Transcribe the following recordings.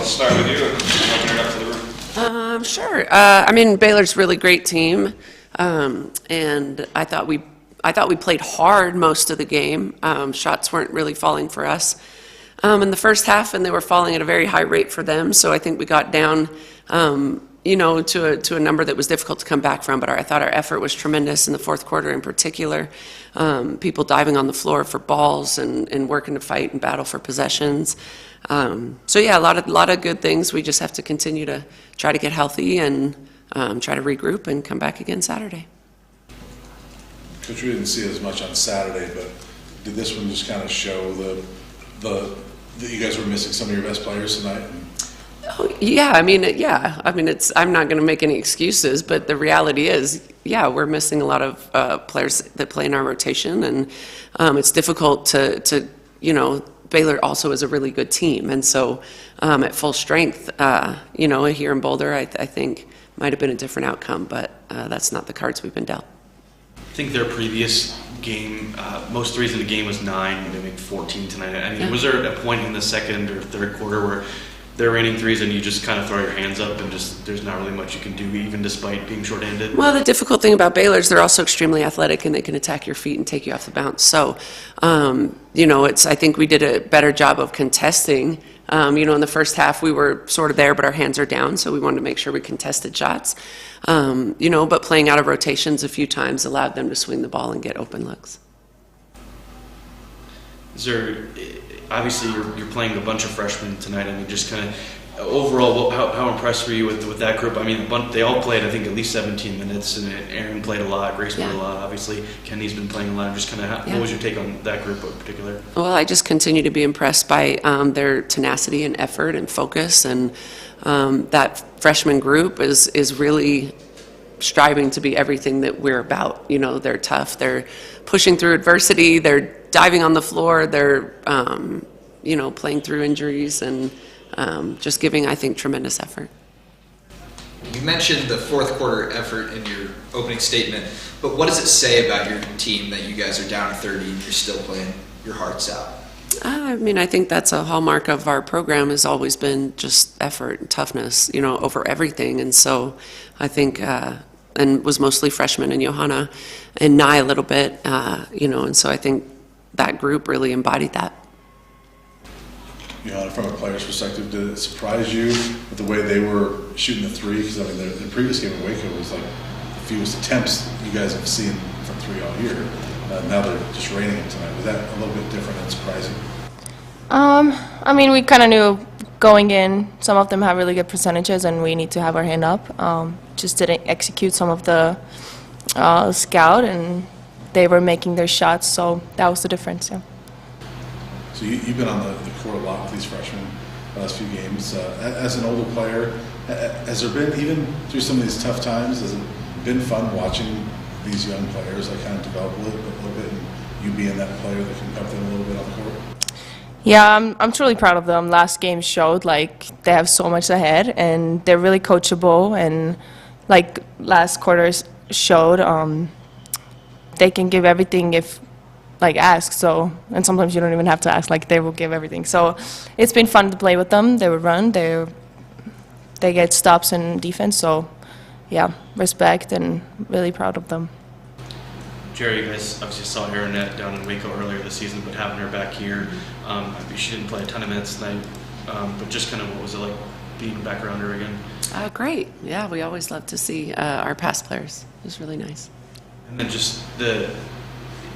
let's start with you and open it up to the room. Sure. I mean, Baylor's a really great team, and I thought we played hard most of the game. Shots weren't really falling for us in the first half, and they were falling at a very high rate for them. So I think we got down, to a number that was difficult to come back from. But I thought our effort was tremendous in the fourth quarter, in particular. People diving on the floor for balls and working to fight and battle for possessions. So yeah, a lot of good things. We just have to continue to try to get healthy and try to regroup and come back again Saturday. Coach, we didn't see as much on Saturday, but did this one just kind of show that you guys were missing some of your best players tonight? Oh, yeah. I mean, I'm not going to make any excuses, but the reality is, yeah, we're missing a lot of players that play in our rotation, and it's difficult to Baylor also is a really good team, and so at full strength, here in Boulder, I think might have been a different outcome, but that's not the cards we've been dealt. I think their previous game, most threes in the game was 9, they made 14 tonight. I mean, Yeah. Was there a point in the second or third quarter where they're raining threes and you just kind of throw your hands up and just there's not really much you can do even despite being shorthanded? Well, the difficult thing about Baylor is they're also extremely athletic and they can attack your feet and take you off the bounce. So, I think we did a better job of contesting. In the first half we were sort of there, but our hands are down, so we wanted to make sure we contested shots. But playing out of rotations a few times allowed them to swing the ball and get open looks. Is there, obviously you're playing a bunch of freshmen tonight. I mean, just kind of overall, how impressed were you with that group? I mean, they all played, I think, at least 17 minutes, and Aaron played a lot, Grace played a lot, obviously. Kenny's been playing a lot. Just kind of, what was your take on that group in particular? Well, I just continue to be impressed by their tenacity and effort and focus, and that freshman group is really striving to be everything that we're about. They're tough, they're pushing through adversity, they're diving on the floor, they're playing through injuries and just giving, I think, tremendous effort. You mentioned the fourth quarter effort in your opening statement, but what does it say about your team that you guys are down 30 and you're still playing your hearts out? I think that's a hallmark of our program, has always been just effort and toughness, over everything. And so I think, and was mostly freshmen and Johanna and Nye a little bit, and so I think that group really embodied that. From a player's perspective, did it surprise you with the way they were shooting the three? Because the previous game in Waco was like the fewest attempts you guys have seen from three all year. Now they're just raining it tonight. Was that a little bit different and surprising? We kind of knew going in, some of them have really good percentages, and we need to have our hand up. Just didn't execute some of the scout, and they were making their shots, so that was the difference. Yeah. So you've been on the court a lot with these freshmen the last few games. As an older player, has there been, even through some of these tough times, has it been fun watching these young players kind of develop a little bit, and you being that player that can help them a little bit on the court? Yeah, I'm truly proud of them. Last game showed they have so much ahead, and they're really coachable, and last quarters showed they can give everything if asked. So, and sometimes you don't even have to ask, they will give everything. So it's been fun to play with them. They would run, they get stops in defense. So yeah, respect and really proud of them. Jerry, you guys obviously saw Aaron down in Waco earlier this season, but having her back here, she didn't play a ton of minutes tonight, but just kind of what was it like being back around her again? Great. Yeah, we always love to see our past players. It was really nice. And then just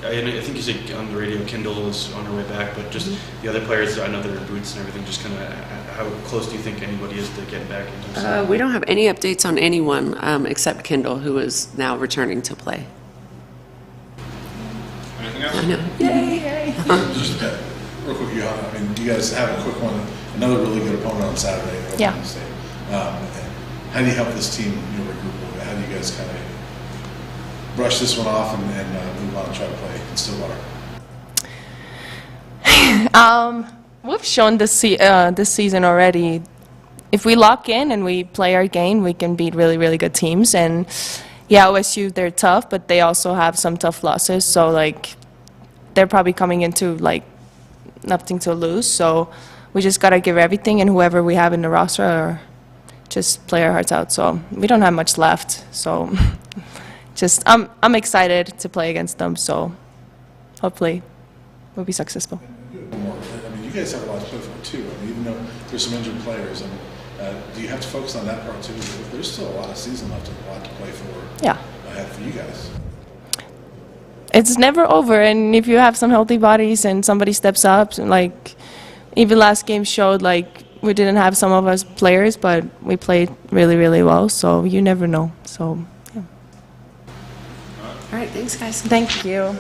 I think you said on the radio Kendall is on her way back, but just the other players, I know they're in boots and everything, just kind of how close do you think anybody is to getting back into We don't have any updates on anyone except Kendall, who is now returning to play. Anything else? I know. Yay! Just real quick, you guys have a quick one. Another really good opponent on Saturday. Yeah. State. How do you help this team regroup a little bit? How do you guys kind of brush this one off and move on and try to play in Stillwater? We've shown this season already. If we lock in and we play our game, we can beat really, really good teams. And yeah, OSU, they're tough, but they also have some tough losses. So they're probably coming into nothing to lose. So we just got to give everything, and whoever we have in the roster are just play our hearts out. So we don't have much left. So just I'm excited to play against them. So hopefully we'll be successful. More. I mean, you guys have a lot to play for too. I mean, even though there's some injured players, and do you have to focus on that part too? There's still a lot of season left, and a lot to play for. Yeah. Ahead for you guys. It's never over, and if you have some healthy bodies and somebody steps up, like even last game showed, like we didn't have some of us players, but we played really, really well. So you never know. So yeah. All right, thanks, guys. Thank you.